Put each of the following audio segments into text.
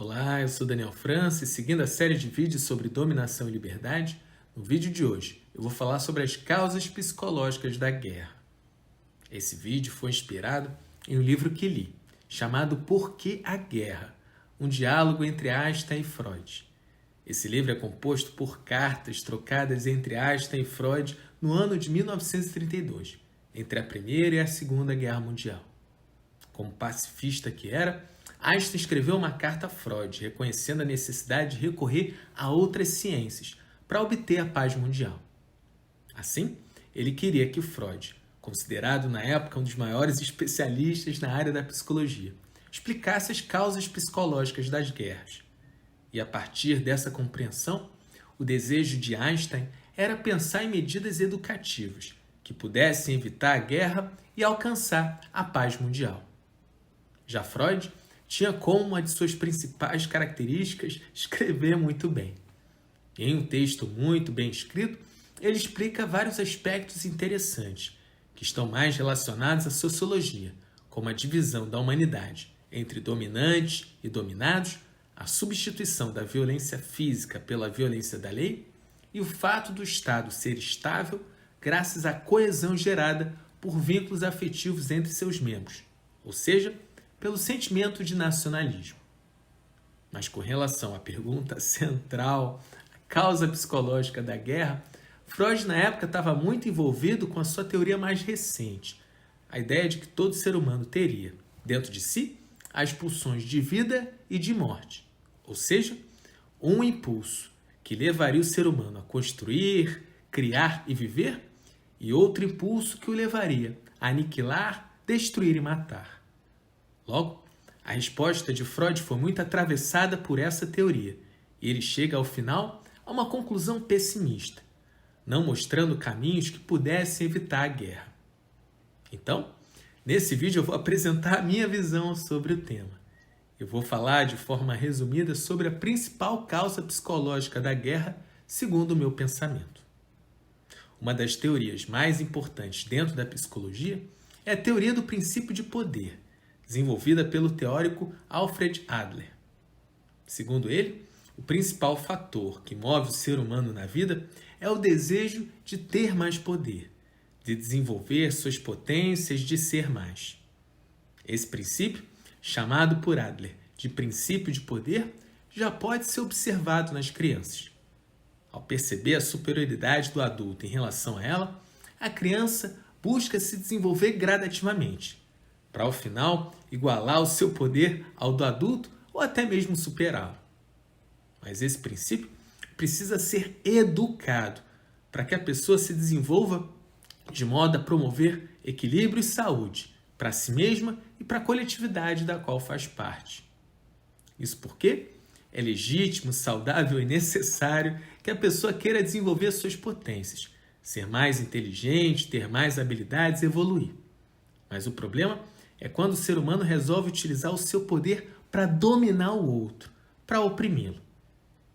Olá, eu sou Daniel Francis, seguindo a série de vídeos sobre dominação e liberdade. No vídeo de hoje, eu vou falar sobre as causas psicológicas da guerra. Esse vídeo foi inspirado em um livro que li, chamado Por que a Guerra? Um diálogo entre Einstein e Freud. Esse livro é composto por cartas trocadas entre Einstein e Freud no ano de 1932, entre a Primeira e a Segunda Guerra Mundial. Como pacifista que era, Einstein escreveu uma carta a Freud, reconhecendo a necessidade de recorrer a outras ciências para obter a paz mundial. Assim, ele queria que Freud, considerado na época um dos maiores especialistas na área da psicologia, explicasse as causas psicológicas das guerras. E a partir dessa compreensão, o desejo de Einstein era pensar em medidas educativas que pudessem evitar a guerra e alcançar a paz mundial. Já Freud tinha como uma de suas principais características escrever muito bem. Em um texto muito bem escrito, ele explica vários aspectos interessantes que estão mais relacionados à sociologia, como a divisão da humanidade entre dominantes e dominados, a substituição da violência física pela violência da lei e o fato do Estado ser estável graças à coesão gerada por vínculos afetivos entre seus membros, ou seja, pelo sentimento de nacionalismo. Mas com relação à pergunta central, a causa psicológica da guerra, Freud na época estava muito envolvido com a sua teoria mais recente, a ideia de que todo ser humano teria, dentro de si, as pulsões de vida e de morte, ou seja, um impulso que levaria o ser humano a construir, criar e viver, e outro impulso que o levaria a aniquilar, destruir e matar. Logo, a resposta de Freud foi muito atravessada por essa teoria, e ele chega ao final a uma conclusão pessimista, não mostrando caminhos que pudessem evitar a guerra. Então, nesse vídeo eu vou apresentar a minha visão sobre o tema. Eu vou falar de forma resumida sobre a principal causa psicológica da guerra, segundo o meu pensamento. Uma das teorias mais importantes dentro da psicologia é a teoria do princípio de poder, desenvolvida pelo teórico Alfred Adler. Segundo ele, o principal fator que move o ser humano na vida é o desejo de ter mais poder, de desenvolver suas potências de ser mais. Esse princípio, chamado por Adler de princípio de poder, já pode ser observado nas crianças. Ao perceber a superioridade do adulto em relação a ela, a criança busca se desenvolver gradativamente, para ao final igualar o seu poder ao do adulto ou até mesmo superá-lo. Mas esse princípio precisa ser educado para que a pessoa se desenvolva de modo a promover equilíbrio e saúde para si mesma e para a coletividade da qual faz parte. Isso porque é legítimo, saudável e necessário que a pessoa queira desenvolver suas potências, ser mais inteligente, ter mais habilidades e evoluir. Mas o problema é quando o ser humano resolve utilizar o seu poder para dominar o outro, para oprimi-lo.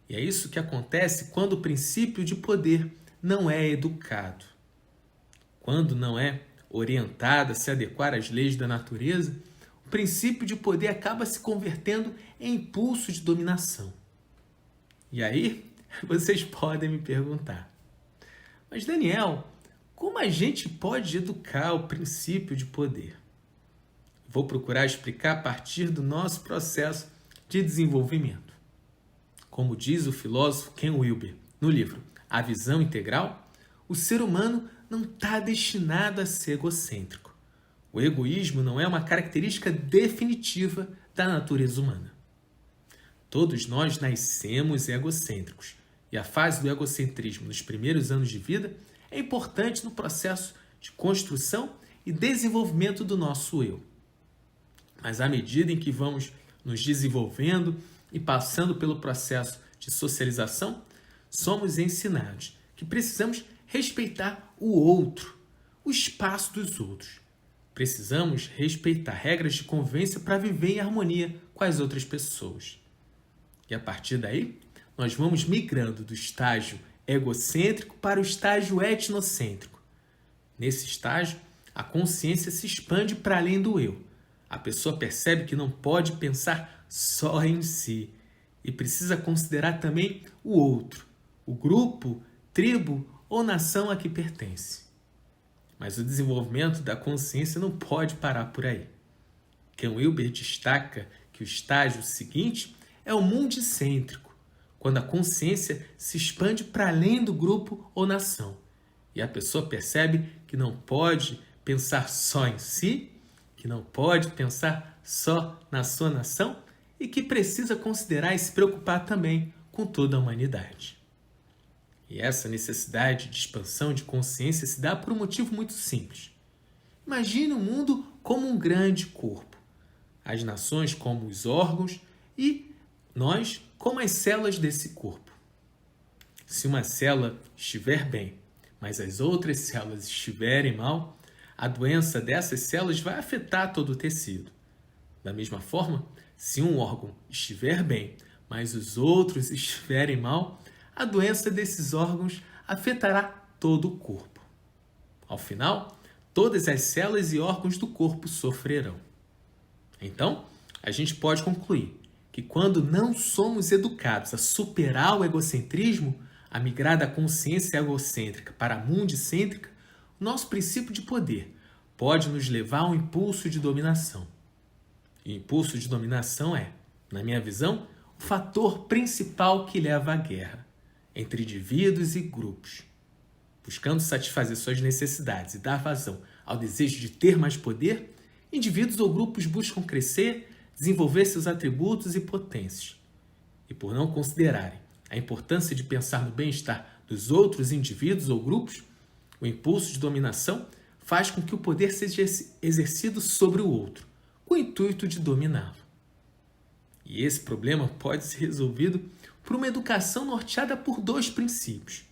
E é isso que acontece quando o princípio de poder não é educado. Quando não é orientado a se adequar às leis da natureza, o princípio de poder acaba se convertendo em impulso de dominação. E aí, vocês podem me perguntar, mas Daniel, como a gente pode educar o princípio de poder? Vou procurar explicar a partir do nosso processo de desenvolvimento. Como diz o filósofo Ken Wilber no livro A Visão Integral, o ser humano não está destinado a ser egocêntrico. O egoísmo não é uma característica definitiva da natureza humana. Todos nós nascemos egocêntricos, e a fase do egocentrismo nos primeiros anos de vida é importante no processo de construção e desenvolvimento do nosso eu. Mas à medida em que vamos nos desenvolvendo e passando pelo processo de socialização, somos ensinados que precisamos respeitar o outro, o espaço dos outros. Precisamos respeitar regras de convivência para viver em harmonia com as outras pessoas. E a partir daí, nós vamos migrando do estágio egocêntrico para o estágio etnocêntrico. Nesse estágio, a consciência se expande para além do eu. A pessoa percebe que não pode pensar só em si e precisa considerar também o outro, o grupo, tribo ou nação a que pertence. Mas o desenvolvimento da consciência não pode parar por aí. Ken Wilber destaca que o estágio seguinte é o mundicêntrico, quando a consciência se expande para além do grupo ou nação, e a pessoa percebe que não pode pensar só em si, que não pode pensar só na sua nação e que precisa considerar e se preocupar também com toda a humanidade. E essa necessidade de expansão de consciência se dá por um motivo muito simples. Imagine o mundo como um grande corpo, as nações como os órgãos e nós como as células desse corpo. Se uma célula estiver bem, mas as outras células estiverem mal, a doença dessas células vai afetar todo o tecido. Da mesma forma, se um órgão estiver bem, mas os outros estiverem mal, a doença desses órgãos afetará todo o corpo. Ao final, todas as células e órgãos do corpo sofrerão. Então, a gente pode concluir que quando não somos educados a superar o egocentrismo, a migrar da consciência egocêntrica para a mundicêntrica, o nosso princípio de poder pode nos levar a um impulso de dominação. E o impulso de dominação é, na minha visão, o fator principal que leva à guerra entre indivíduos e grupos. Buscando satisfazer suas necessidades e dar vazão ao desejo de ter mais poder, indivíduos ou grupos buscam crescer, desenvolver seus atributos e potências. E por não considerarem a importância de pensar no bem-estar dos outros indivíduos ou grupos, o impulso de dominação faz com que o poder seja exercido sobre o outro, com o intuito de dominá-lo. E esse problema pode ser resolvido por uma educação norteada por dois princípios: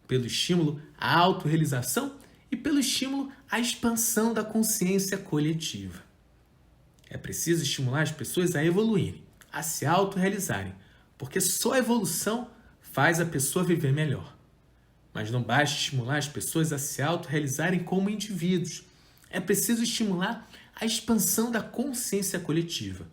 pelo estímulo à autorrealização e pelo estímulo à expansão da consciência coletiva. É preciso estimular as pessoas a evoluírem, a se autorrealizarem, porque só a evolução faz a pessoa viver melhor. Mas não basta estimular as pessoas a se autorrealizarem como indivíduos. É preciso estimular a expansão da consciência coletiva.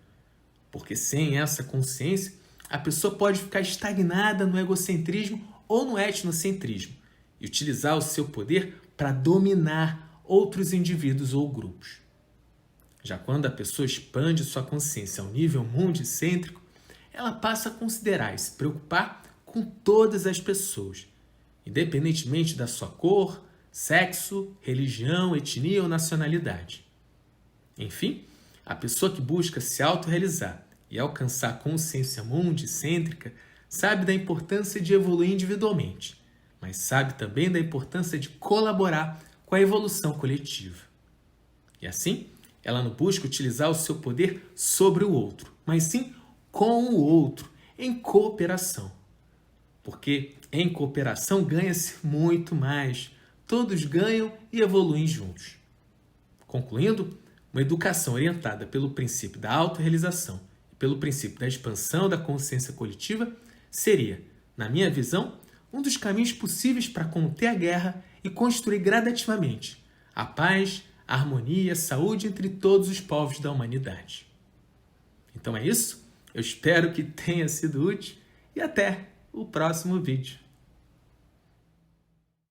Porque sem essa consciência, a pessoa pode ficar estagnada no egocentrismo ou no etnocentrismo e utilizar o seu poder para dominar outros indivíduos ou grupos. Já quando a pessoa expande sua consciência ao nível mundicêntrico, ela passa a considerar e se preocupar com todas as pessoas, independentemente da sua cor, sexo, religião, etnia ou nacionalidade. Enfim, a pessoa que busca se autorrealizar e alcançar a consciência mundicêntrica sabe da importância de evoluir individualmente, mas sabe também da importância de colaborar com a evolução coletiva. E assim, ela não busca utilizar o seu poder sobre o outro, mas sim com o outro, em cooperação. Porque em cooperação ganha-se muito mais. Todos ganham e evoluem juntos. Concluindo, uma educação orientada pelo princípio da autorrealização e pelo princípio da expansão da consciência coletiva seria, na minha visão, um dos caminhos possíveis para conter a guerra e construir gradativamente a paz, a harmonia e a saúde entre todos os povos da humanidade. Então é isso. Eu espero que tenha sido útil e até o próximo vídeo.